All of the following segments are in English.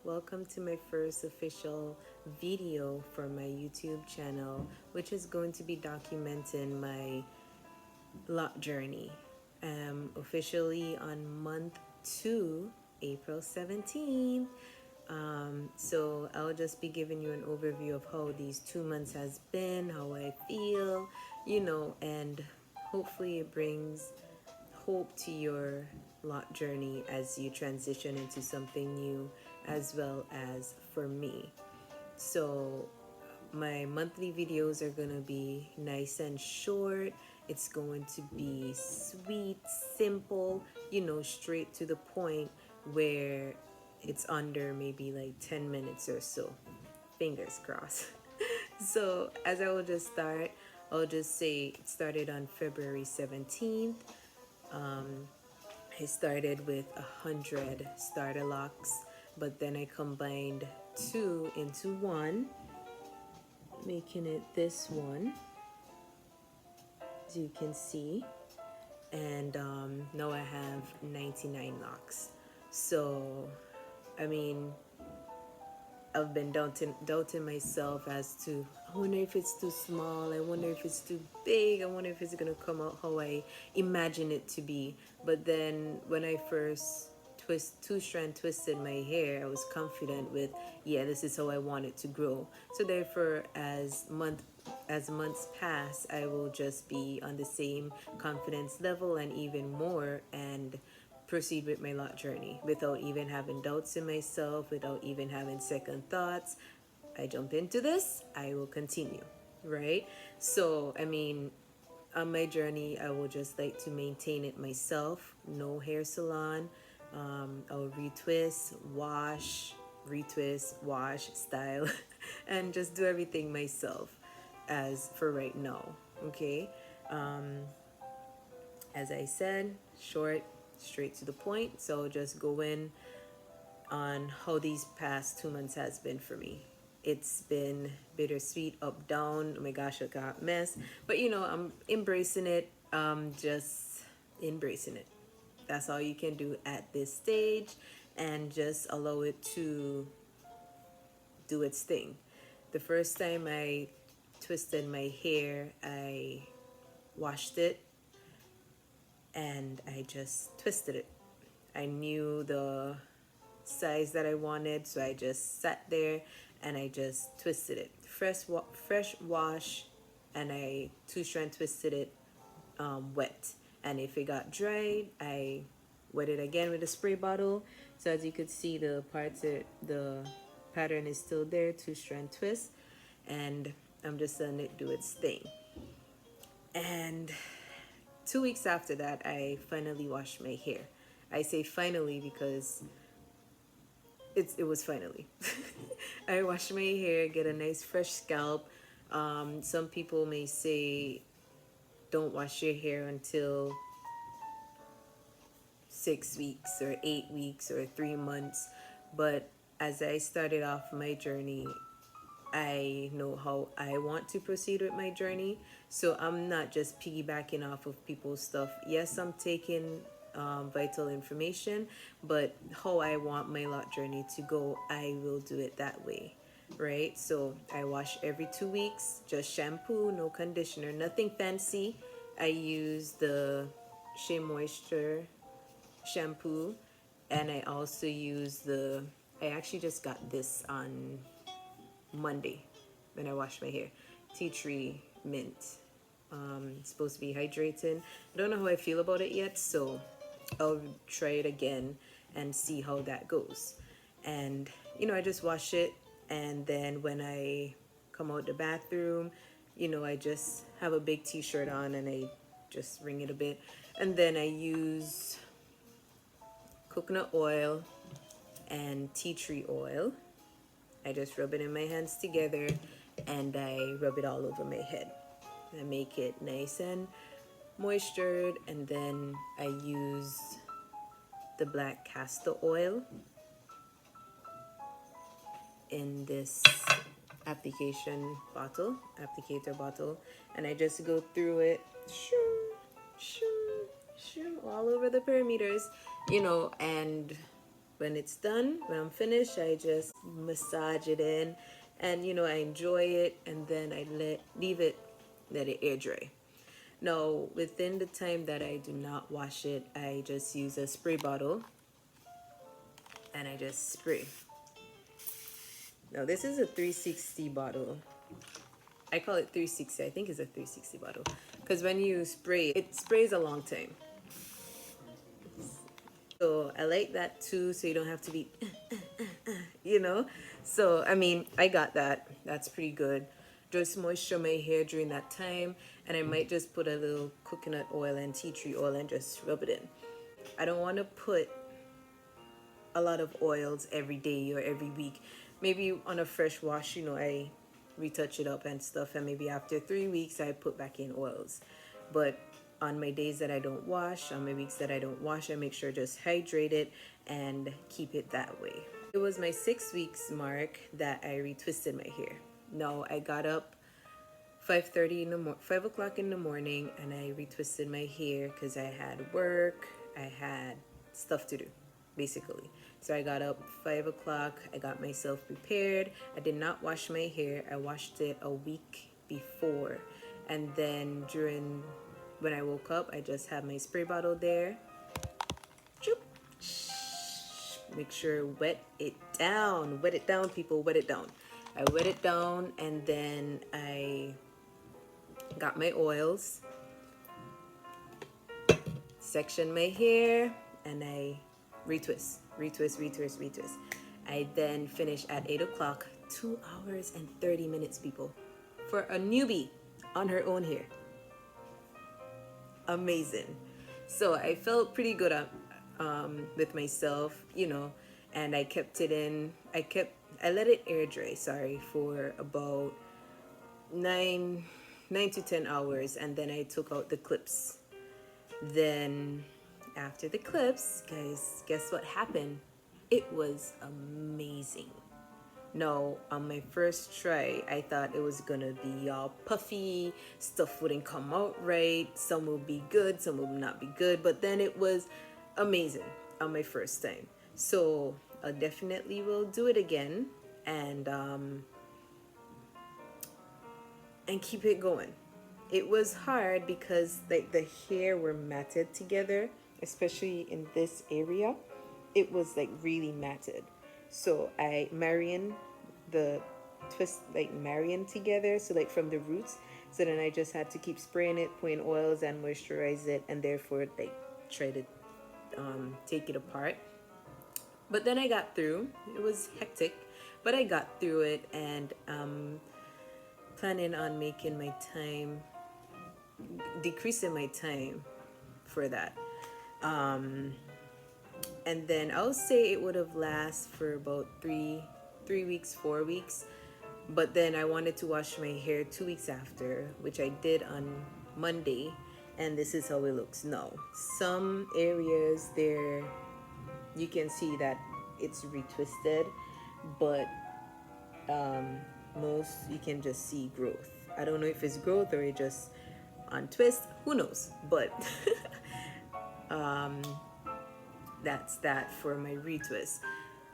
Welcome to my first official video for my YouTube channel, which is going to be documenting my Loc journey. Officially on month 2, April 17th. So I'll just be giving you an overview of how these 2 months has been, how I feel, and hopefully it brings hope to your Loc journey as you transition into something new, as well as for me. So my monthly videos are going to be nice and short. It's going to be sweet, simple, straight to the point, where it's under maybe like 10 minutes or so. Fingers crossed. So as I will just start, I'll just say it started on February 17th. I started with 100 starter locks, but then I combined 2 into 1, making it this one, as you can see. And now I have 99 locks. So I mean, I've been doubting myself as to, I wonder if it's too small, I wonder if it's too big, I wonder if it's gonna come out how I imagine it to be. But then when I first two-strand twisted my hair, I was confident with, yeah, this is how I want it to grow. So therefore, as months pass, I will just be on the same confidence level and even more, and proceed with my Loc journey without even having doubts in myself, without even having second thoughts. I jump into this, I will continue, right? So I mean, on my journey, I will just like to maintain it myself. No hair salon. I'll retwist, wash, style, and just do everything myself as for right now. Okay. As I said, short, straight to the point. So just go in on how these past 2 months has been for me. It's been bittersweet, up, down. Oh my gosh, I got mess. But I'm embracing it. Just embracing it. That's all you can do at this stage, and just allow it to do its thing. The first time I twisted my hair, I washed it and I just twisted it. I knew the size that I wanted, so I just sat there and I just twisted it. Fresh wash, and I two-strand twisted it wet. And if it got dried, I wet it again with a spray bottle. So as you could see, the pattern is still there, two-strand twist, and I'm just letting it do its thing. And 2 weeks after that, I finally washed my hair. I say finally because it was finally. I washed my hair, get a nice fresh scalp. Some people may say don't wash your hair until 6 weeks or 8 weeks or 3 months. But as I started off my journey, I know how I want to proceed with my journey. So I'm not just piggybacking off of people's stuff. Yes, I'm taking vital information, but how I want my Loc journey to go, I will do it that way, right? So I wash every 2 weeks, just shampoo, no conditioner, nothing fancy. I use the Shea Moisture shampoo, and I also use I actually just got this on Monday when I washed my hair. Tea tree mint. It's supposed to be hydrating. I don't know how I feel about it yet, so I'll try it again and see how that goes. And I just wash it, and then when I come out the bathroom, I just have a big t-shirt on and I just wring it a bit, and then I use coconut oil and tea tree oil. I just rub it in my hands together and I rub it all over my head. I make it nice and moistured, and then I use the black castor oil in this applicator bottle, and I just go through it, all over the perimeters, and When it's done, when I'm finished, I just massage it in, and I enjoy it, and then I leave it, let it air dry. Now, within the time that I do not wash it, I just use a spray bottle and I just spray. Now, this is a 360 bottle. I call it 360. I think it's a 360 bottle because when you spray, it sprays a long time. So I like that too, so you don't have to be, you know. So I mean, I got that. That's pretty good. Just moisture my hair during that time, and I might just put a little coconut oil and tea tree oil and just rub it in. I don't want to put a lot of oils every day or every week. Maybe on a fresh wash, I retouch it up and stuff, and maybe after 3 weeks I put back in oils. But on my days that I don't wash, on my weeks that I don't wash, I make sure just hydrate it and keep it that way. It was my 6 weeks mark that I retwisted my hair. No, I got up 5:30 in the 5 o'clock in the morning, and I retwisted my hair because I had work, I had stuff to do, basically. So I got up 5 o'clock. I got myself prepared. I did not wash my hair. I washed it a week before, and then when I woke up, I just had my spray bottle there. Choop. Make sure wet it down. Wet it down, people. Wet it down. I wet it down, and then I got my oils, section my hair, and I retwist. I then finish at 8 o'clock, 2 hours and 30 minutes, people, for a newbie on her own hair. Amazing. So I felt pretty good with myself, and I kept it in. I let it air dry, for about 9 to 10 hours, and then I took out the clips. Then after the clips, guys, guess what happened? It was amazing. No, on my first try, I thought it was gonna be all puffy, stuff wouldn't come out right, some will be good, some will not be good, but then it was amazing on my first time. So I definitely will do it again, and keep it going. It was hard because like the hair were matted together, especially in this area. It was like really matted. So I marrying the twist, like marrying together, so like from the roots. So then I just had to keep spraying it, putting oils and moisturize it, and therefore like try to take it apart. But then I got through. It was hectic, but I got through it, and planning on making my time, decreasing my time for that. And then I'll say it would have lasted for about 3 weeks, 4 weeks. But then I wanted to wash my hair 2 weeks after, which I did on Monday, and this is how it looks now. Some areas there, you can see that it's retwisted, but most you can just see growth. I don't know if it's growth or it just on twist, who knows, but that's that for my retwist.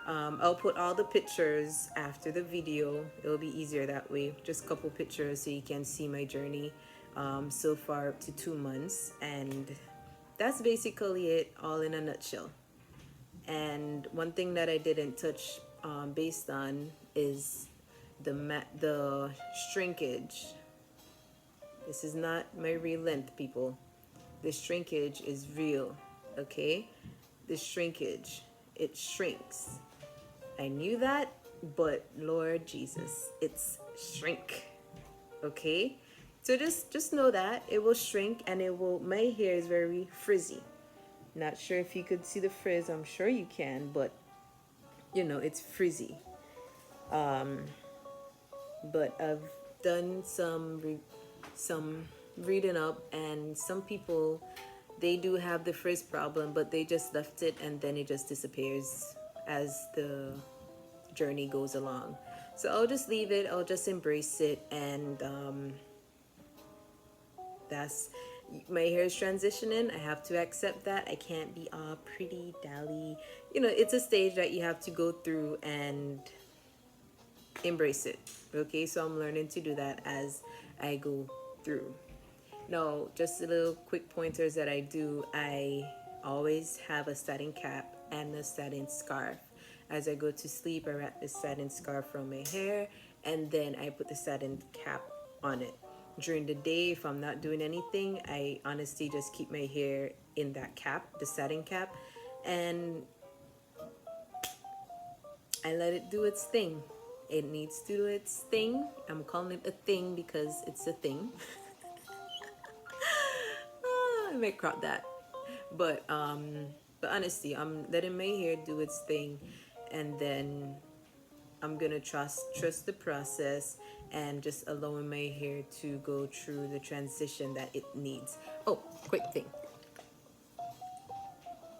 I'll put all the pictures after the video. It'll be easier that way, just a couple pictures so you can see my journey so far up to 2 months, and that's basically it, all in a nutshell. And one thing that I didn't touch based on is the shrinkage. This is not my real length, people. The shrinkage is real, okay? The shrinkage, it shrinks. I knew that, but Lord Jesus, it's shrink, okay? So just know that it will shrink, and my hair is very frizzy. Not sure if you could see the frizz. I'm sure you can, but it's frizzy. But I've done some reading up, and some people, they do have the frizz problem, but they just left it and then it just disappears as the journey goes along. So I'll just leave it. I'll just embrace it, and my hair is transitioning. I have to accept that. I can't be all pretty dally. You know, it's a stage that you have to go through and embrace it. Okay, so I'm learning to do that as I go through. Now, just a little quick pointers that I do. I always have a satin cap and a satin scarf. As I go to sleep, I wrap the satin scarf around my hair and then I put the satin cap on it. During the day, if I'm not doing anything, I honestly just keep my hair in that cap, the satin cap, and I let it do its thing. It needs to do its thing. I'm calling it a thing because it's a thing. I may crop that. But but honestly, I'm letting my hair do its thing, and then I'm gonna trust the process and just allowing my hair to go through the transition that it needs. Oh, quick thing.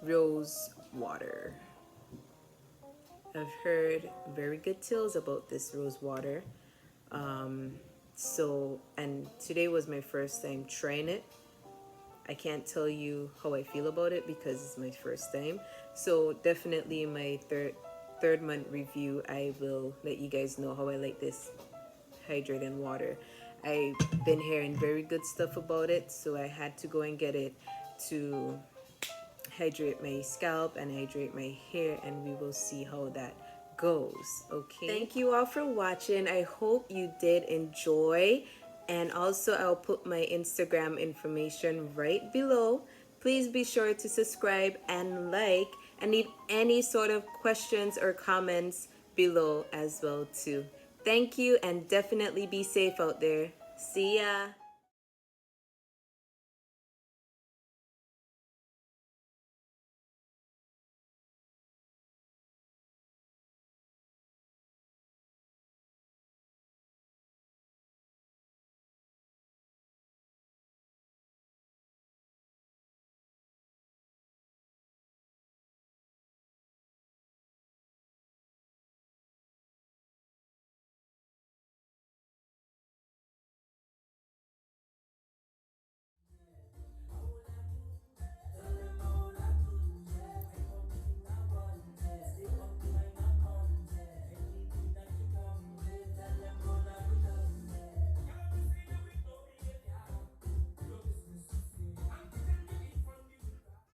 Rose water. I've heard very good tales about this rose water. And today was my first time trying it. I can't tell you how I feel about it because it's my first time. So definitely in my third month review, I will let you guys know how I like this hydrating water. I've been hearing very good stuff about it, so I had to go and get it to hydrate my scalp and hydrate my hair, and we will see how that goes. Okay, thank you all for watching. I hope you did enjoy, and also I'll put my Instagram information right below. Please be sure to subscribe and like, and leave any sort of questions or comments below as well too. Thank you, and definitely be safe out there. See ya.